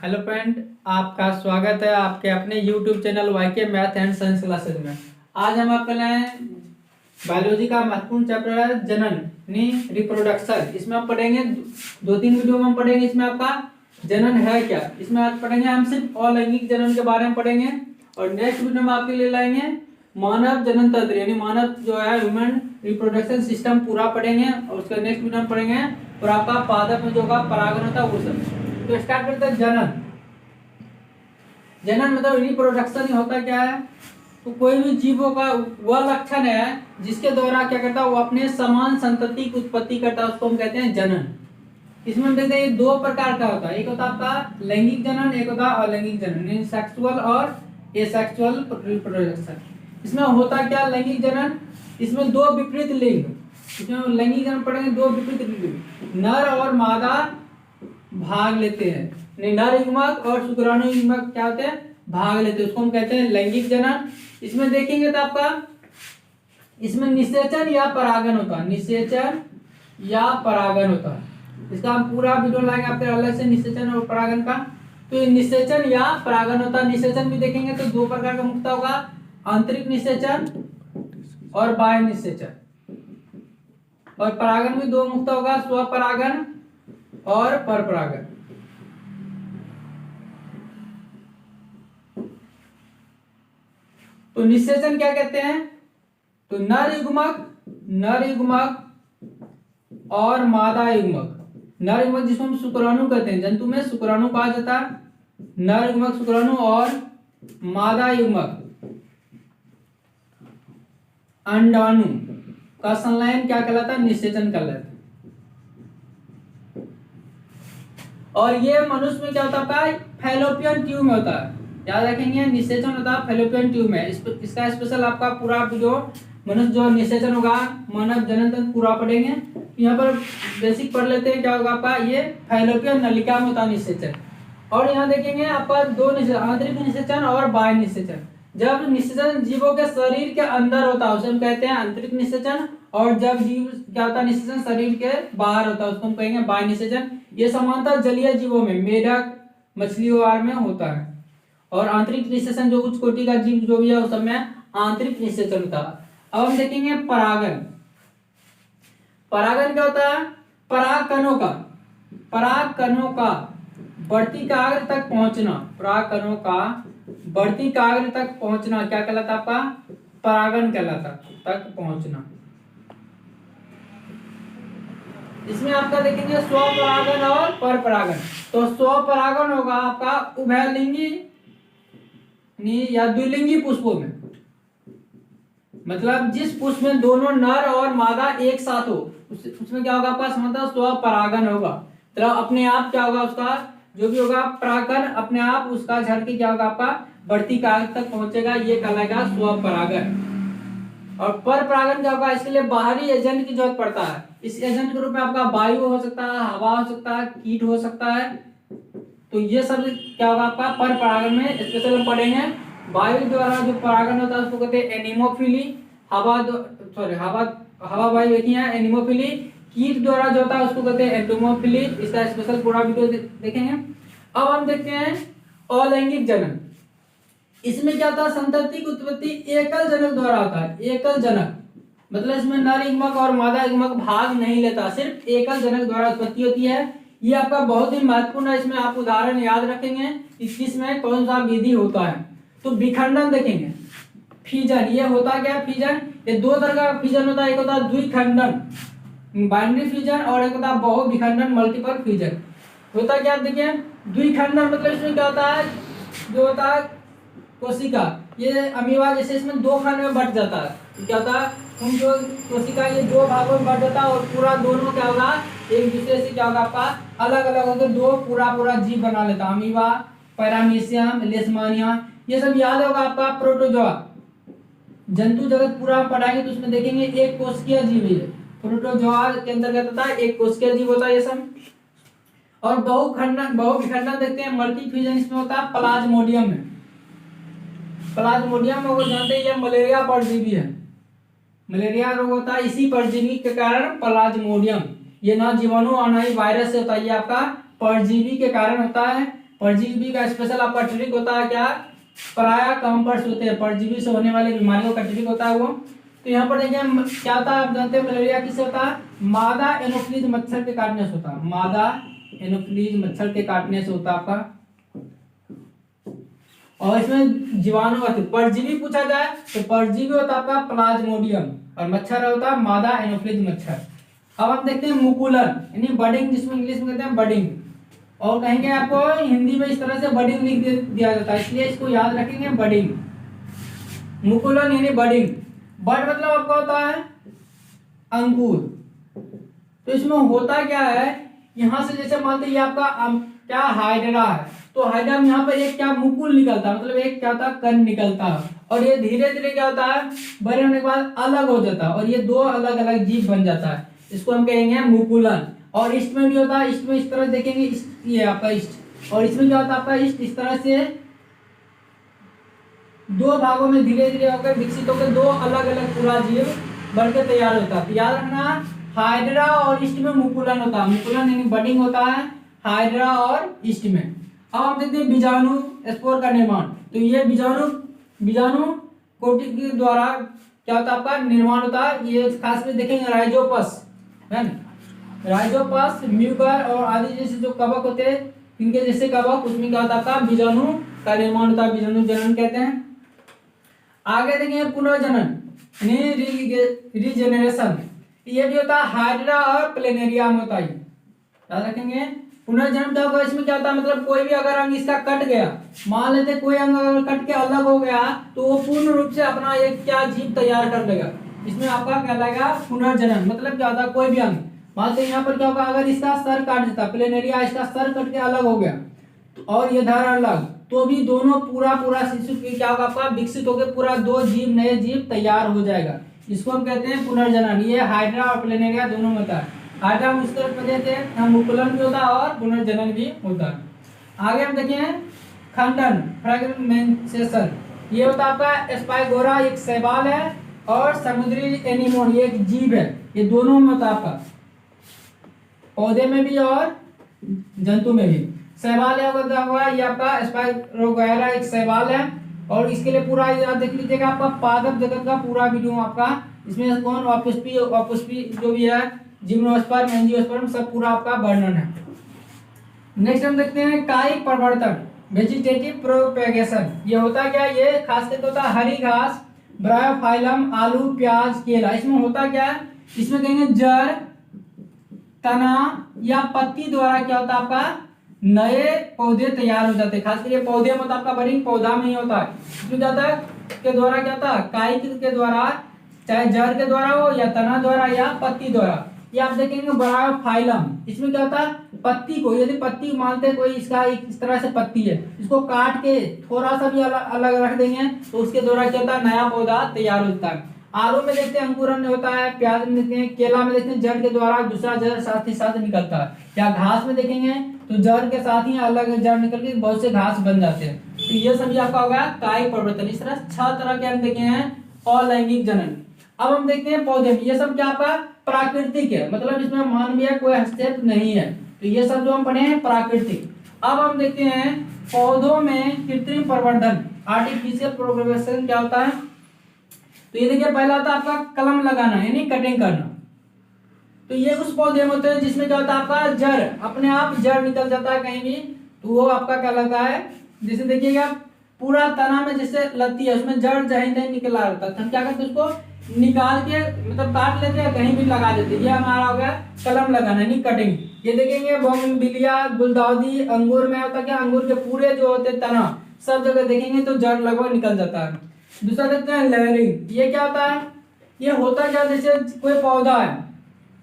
Hello friend, आपका स्वागत है आपके अपने YouTube channel YK math and science classes में। आज हम आपके लिए बायोलॉजी का महत्वपूर्ण चैप्टर है जनन यानी रिप्रोडक्शन। इसमें आप पढ़ेंगे दो तीन वीडियो में हम पढ़ेंगे इसमें आपका जनन है क्या। इसमें आज पढ़ेंगे हम सिर्फ अलैंगिक जनन के बारे में पढ़ेंगे और नेक्स्ट वीडियो में आपके लिए लाएंगे मानव जनन तंत्र यानी मानव जो है ह्यूमन रिप्रोडक्शन सिस्टम पूरा पढ़ेंगे और उसके नेक्स्ट वीडियो में पढ़ेंगे और आपका पादप में जो होगा परागण होता है वो सब। तो स्टार्ट करते हैं जनन। जनन मतलब रिप्रोडक्शन होता क्या है, तो कोई भी जीवों का वह लक्षण है जिसके द्वारा क्या करता है वो अपने समान संतति की उत्पत्ति करता है, उसको हम कहते हैं जनन। इसमें हम देखते हैं दो प्रकार का होता है, एक होता है आपका लैंगिक जनन, एक होता है अलैंगिक जनन यानी सेक्सुअल और एसेक्सुअल रिप्रोडक्शन। इसमें होता क्या लैंगिक जनन, इसमें दो विपरीत लिंग, इसमें लैंगिक जनन पढ़ेंगे दो विपरीत लिंग नर और मादा भाग लेते हैं, नर युग्मक और शुक्राणु युग्मक क्या होते हैं भाग लेते हैं, उसको हम कहते हैं लैंगिक जनन। इसमें देखेंगे तो आपका इसमें निषेचन या परागण होता है, निषेचन या परागण होता है। इसका हम पूरा वीडियो लाएंगे आपके अलग से निषेचन और परागण का। तो निषेचन या परागण होता है। निषेचन भी देखेंगे तो दो प्रकार का मुक्त होगा, आंतरिक निषेचन और बाह्य निषेचन। और परागण भी दो मुक्त होगा, स्वपरागण और परपरागण। तो निषेचन क्या कहते हैं, तो नर युग्मक और मादा युग्मक। नर युग्मक जिसको हम शुक्राणु कहते हैं, जंतु में शुक्राणु कहा जाता है, नर युग्मक शुक्राणु और मादा युग्मक अंडाणु का संलयन क्या कहलाता है, निषेचन कहलाता है। और ये मनुष्य में क्या होता है, फैलोपियन ट्यूब में होता है, याद रखेंगे निषेचन होता है फैलोपियन ट्यूब में। इसका स्पेशल आपका पूरा वीडियो मनुष्य जो निषेचन होगा मानव जनन तंत्र पूरा पढ़ेंगे। यहाँ पर बेसिक पढ़ लेते हैं क्या होगा आपका, ये फैलोपियन नलिका में होता है निषेचन। और यहाँ देखेंगे आपका दो निषेचन, आंतरिक निषेचन और बाह्य निषेचन। जब निषेचन जीवों के शरीर के अंदर होता है उसे हम कहते हैं आंतरिक निषेचन, और जब जीव क्या होता है निषेचन शरीर के बाहर होता है उसको हम कहेंगे बाह्य निषेचन। ये समानता जलीय जीवों में मेढक मछलियों में होता है। और आंतरिक निषेचन जो उच्च कोटि का जीव जो भी है उस सब में आंतरिक निषेचन होता है। अब हम देखेंगे परागण। परागण क्या होता है, परागकणों का बढ़ती काग्र तक पहुंचना, परागकणों का बढ़ती काग्र तक पहुंचना क्या कहलाता है आपका, परागण कहलाता, तक पहुंचना। इसमें आपका देखेंगे स्वपरागण और परपरागण। तो स्वपरागण होगा आपका उभयलिंगी या द्विलिंगी पुष्पों में, मतलब जिस पुष्प में दोनों नर और मादा एक साथ हो उसमें क्या होगा आपका समानता स्वपरागण होगा। तो अपने आप क्या होगा उसका जो भी होगा परागण अपने आप उसका झड़ के क्या होगा आपका बढ़ती काग्र तक पहुंचेगा, ये कहलाएगा स्वपरागण। और परपरागण क्या होगा, इसके लिए बाहरी एजेंट की जरूरत पड़ता है। इस एजेंट के रूप में आपका वायु हो सकता है, हवा हो सकता है, कीट हो सकता है। तो ये सब क्या होगा आपका परपरागण में स्पेशल हम पढ़ेंगे। वायु द्वारा जो परागण होता है उसको कहते हैं एनिमोफिली, हवा वायु एक ही है एनिमोफिली। कीट द्वारा जो होता है उसको कहते हैं एंटोमोफिली। इसका स्पेशल पूरा वीडियो देखेंगे। अब हम देखते हैं अलैंगिक जनन। इसमें क्या होता है, संतति की उत्पत्ति एकल जनक द्वारा होता है। एकल जनक मतलब इसमें नर युग्मक और मादा युग्मक भाग नहीं लेता, सिर्फ एकल जनक द्वारा उत्पत्ति होती है। ये आपका बहुत ही महत्वपूर्ण है, इसमें आप उदाहरण याद रखेंगे किसमें कौन सा विधि होता है। तो विखंडन देखेंगे, फिजन, ये होता क्या फिजन, ये दो तरह का फिजन होता है, एक होता है द्विखंडन बाइनरी फिजन और एक होता है बहुविखंडन मल्टीपल फिजन। होता क्या देखिए, द्विखंडन मतलब इसमें क्या होता है, जो होता है कोशिका ये अमीबा जैसे इसमें दो खंड में बट जाता है, तो क्या होता है हम जो कोशिका ये दो भागों में बट जाता है और पूरा दोनों क्या होगा एक दूसरे से क्या होगा आपका अलग अलग होकर दो पूरा जीव बना लेता है। अमीबा, पैरामीशियम, लेशमानिया, ये सब याद होगा आपका। प्रोटोजोआ जंतु जगत पूरा पढ़ाएंगे तो उसमें देखेंगे एक कोशिकीय जीव है, प्रोटोजोआ के अंतर्गत होता है, एक कोशिकीय जीव होता है ये सब। और बहुविखंडन देखते हैं मल्टी फ्यूजन, इसमें होता है प्लाज्मोडियम में। प्लाज्मोडियम को जानते हैं ये मलेरिया परजीवी है, मलेरिया रोग होता है इसी परजीवी के कारण प्लाज्मोडियम। ये ना जीवाणु और ना ही वायरस से होता है, ये आपका परजीवी के कारण होता है। परजीवी का स्पेशल आपका ट्रिक होता है क्या, पराया कंपर्स होते हैं, परजीवी से होने वाली बीमारियों का ट्रिक होता है वो। तो यहाँ पर देखिए क्या होता है, आप जानते हैं मलेरिया किससे होता है, मादा एनोफ्लीज मच्छर के काटने से होता है, मादा एनोफ्लीज मच्छर के काटने से होता है आपका। और इसमें जीवाणु परजीवी पूछा जाए तो परजीवी होता है आपका प्लाज्मोडियम, और मच्छर होता है मादा एनोफ्लीज मच्छर। अब हम देखते हैं मुकुलन यानी बडिंग, जिसमें इंग्लिश में कहते हैं बडिंग, और कहेंगे आपको हिंदी में इस तरह से बडिंग लिख दिया जाता है, इसलिए इसको याद रखेंगे बडिंग। मुकुलन यानी बडिंग, बड मतलब आपका होता है अंकुर। तो इसमें होता क्या है, यहां से जैसे मानते ये आपका क्या हाइड्रा है, तो हाइड्रा में यहाँ पर एक क्या मुकुल निकलता है, मतलब एक क्या होता है कण निकलता है, और ये धीरे धीरे क्या होता है बड़े होने के बाद अलग हो जाता है, और ये दो अलग अलग जीव बन जाता है, इसको हम कहेंगे मुकुलन। और इष्ट में भी होता है, इष्ट में इस तरह देखेंगे, ये आपका इष्ट, और इसमें क्या होता है आपका इष्ट इस तरह से दो भागों में धीरे धीरे होकर विकसित होकर दो अलग अलग पूरा जीव बनकर तैयार होता है। याद रखना हाइड्रा और इष्ट में मुकुलन होता है, मुकुलन यानी बडिंग होता है हाइड्रा और इष्ट में। अब हम देखते हैं बीजाणु स्पोर का निर्माण, तो ये बीजाणु कोटि के द्वारा क्या होता है आपका निर्माण होता है, ये खास में देखेंगे राइजोपस है ना, राइजोपस म्यूकर और आदि जैसे जो कवक होते हैं, इनके जैसे कवक, उसमें क्या होता है आपका बीजाणु का निर्माण होता है, बीजाणु जनन कहते हैं। आगे देखेंगे पुनर्जनन रीजेनरेशन, ये भी होता है हाइड्रा और प्लेनेरिया में होता है, याद रखेंगे। पुनर्जन्म क्या होगा, इसमें क्या होता है मतलब कोई भी अगर अंग इसका कट गया, मान लेते कोई अंग अगर कट के अलग हो गया तो वो पूर्ण रूप से अपना एक क्या जीव तैयार कर लेगा, इसमें आपका कहलाएगा पुनर्जनन। मतलब क्या होता है कोई भी अंग, मान लेते यहाँ पर क्या होगा अगर इसका सर काट देता, प्लेनेरिया इसका सर कट के अलग हो गया तो, और ये धड़ अलग, तो भी दोनों पूरा शिशु क्या होगा आपका विकसित होकर पूरा दो जीव नए जीव तैयार हो जाएगा, इसको हम कहते हैं पुनर्जनन। ये हाइड्रा और प्लेनेरिया दोनों में होता है, हाइड्रा में इस तरह देते हैं मुकुलन भी होता है और पुनर्जनन भी होता है। आगे हम देखें खंडन फ्रेगमेंटेशन, ये होता है आपका स्पाइगोरा एक शैवाल है, और समुद्री एनीमोन ये एक जीव है, ये दोनों में होता है आपका, पौधे में भी और जंतु में भी। शैवाल हुआ ये आपका स्पाइगोरा एक शैवाल है, और इसके लिए पूरा याद देख लीजिएगा आपका पादप जगत का पूरा वीडियो आपका, इसमें कौन वापुष्पी जो भी है, जिम्नोस्पर्म एंजियोस्पर्म सब पूरा आपका वर्णन है। नेक्स्ट हम देखते हैं कायिक प्रवर्धन वेजिटेटिव प्रोपेगेशन, ये होता क्या, ये खास करके होता है हरी घास, ब्रायोफाइलम, आलू, प्याज, केला। इसमें होता क्या है, इसमें कहेंगे जड़, तना या पत्ती द्वारा क्या होता है आपका नए पौधे तैयार हो जाते हैं। खासकर ये पौधे मतलब आपका बडिंग पौधा में ही होता है, इसमें क्या होता है के द्वारा क्या होता है कायिक के द्वारा, चाहे जड़ के द्वारा हो या तना द्वारा या पत्ती द्वारा। ये आप देखेंगे ब्रायोफाइलम, इसमें क्या होता है पत्ती को, यदि पत्ती मानते कोई इसका इस तरह से पत्ती है, इसको काट के थोड़ा सा भी अलग रख देंगे तो उसके द्वारा क्या होता है नया पौधा तैयार होता है। आलू में देखते हैं अंकुरन होता है, प्याज में देखते हैं, केला में देखते हैं जड़ के द्वारा दूसरा जड़ साथ ही साथ निकलता है, या घास में देखेंगे तो जड़ के साथ ही अलग जड़ निकल के बहुत से घास बन जाते हैं। तो ये सभी आपका होगा कायिक परिवर्तन। इस तरह 6 तरह के हम देखे हैं अलैंगिक जनन। अब हम देखते हैं पौधे में, ये सब क्या आपका प्राकृतिक है, मतलब इसमें मानवीय कोई हस्तक्षेप नहीं है, तो ये सब जो हम पढ़े हैं प्राकृतिक। अब हम देखते हैं पौधों में कृत्रिम प्रवर्धन आर्टिफिशियल प्रोपगेशन क्या होता है। तो ये देखिए पहला होता है आपका कलम लगाना यानी कटिंग करना, तो ये उस पौधे में होते हैं जिसमें क्या होता है आपका जड़ अपने आप जड़ निकल जाता है कहीं भी, तो वो आपका क्या लगता है, जैसे देखिएगा पूरा तना में जैसे लत्ती है उसमें जड़ नहीं निकल आ रहा था, हम क्या करते हैं उसको निकाल के मतलब काट लेते हैं कहीं भी लगा देते हैं, ये हमारा हो गया कलम लगाना यानी कटिंग। ये देखेंगे बोगनविलिया, गुलदाउदी, अंगूर में होता क्या अंगूर के पूरे जो होते तना सब जगह देखेंगे तो जड़ लगभग निकल जाता है। दूसरा देखते हैं लेयरिंग, ये क्या होता है, ये होता क्या जैसे कोई पौधा है,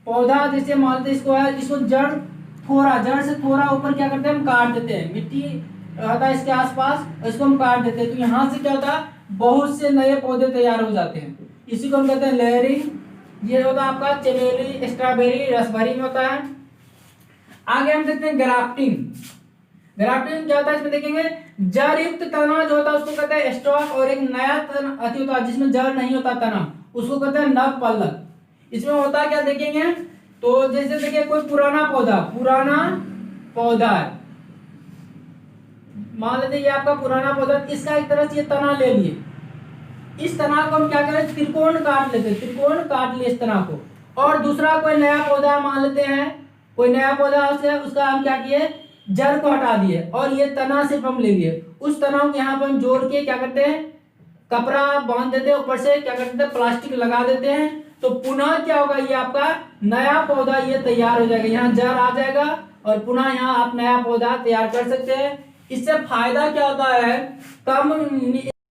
पौधा जैसे मानते इसको है, इसको जड़ से थोड़ा ऊपर क्या करते हैं हम काट देते हैं, मिट्टी रहता है इसके आसपास, इसको हम काट देते हैं, तो यहाँ से क्या होता है बहुत से नए पौधे तैयार हो जाते हैं, इसी को हम कहते हैं लेयरिंग। ये होता है आपका चमेली, स्ट्रॉबेरी, रसभरी में होता है। आगे हम देखते हैं ग्राफ्टिंग। ग्राफ्टिंग क्या होता है, इसमें देखेंगे जड़ युक्त तना जो होता है उसको कहते हैं स्टॉक, और एक नया तना अति होता है जिसमें जड़ नहीं होता तना उसको कहते हैं नव पल्लव। इसमें होता क्या देखेंगे तो जैसे देखिए कोई पुराना पौधा है, मान लेते ये आपका पुराना पौधा, इसका एक तरह से ये तना ले लिए, इस तना को हम क्या करें, त्रिकोण काट लेते हैं, त्रिकोण काट लिए इस तना को। और दूसरा कोई नया पौधा मान लेते हैं, कोई नया पौधा उसका हम क्या किए, जड़ को हटा दिए और ये तना सिर्फ हम ले लिए, उस तना को यहाँ पर हम जोड़ के क्या करते हैं, कपड़ा बांध देते हैं, ऊपर से क्या करते हैं, प्लास्टिक लगा देते हैं, तो पुनः क्या होगा, ये आपका नया पौधा ये तैयार हो जाएगा, यहाँ जड़ आ जाएगा और पुनः यहाँ आप नया पौधा तैयार कर सकते हैं। इससे फायदा क्या होता है, कम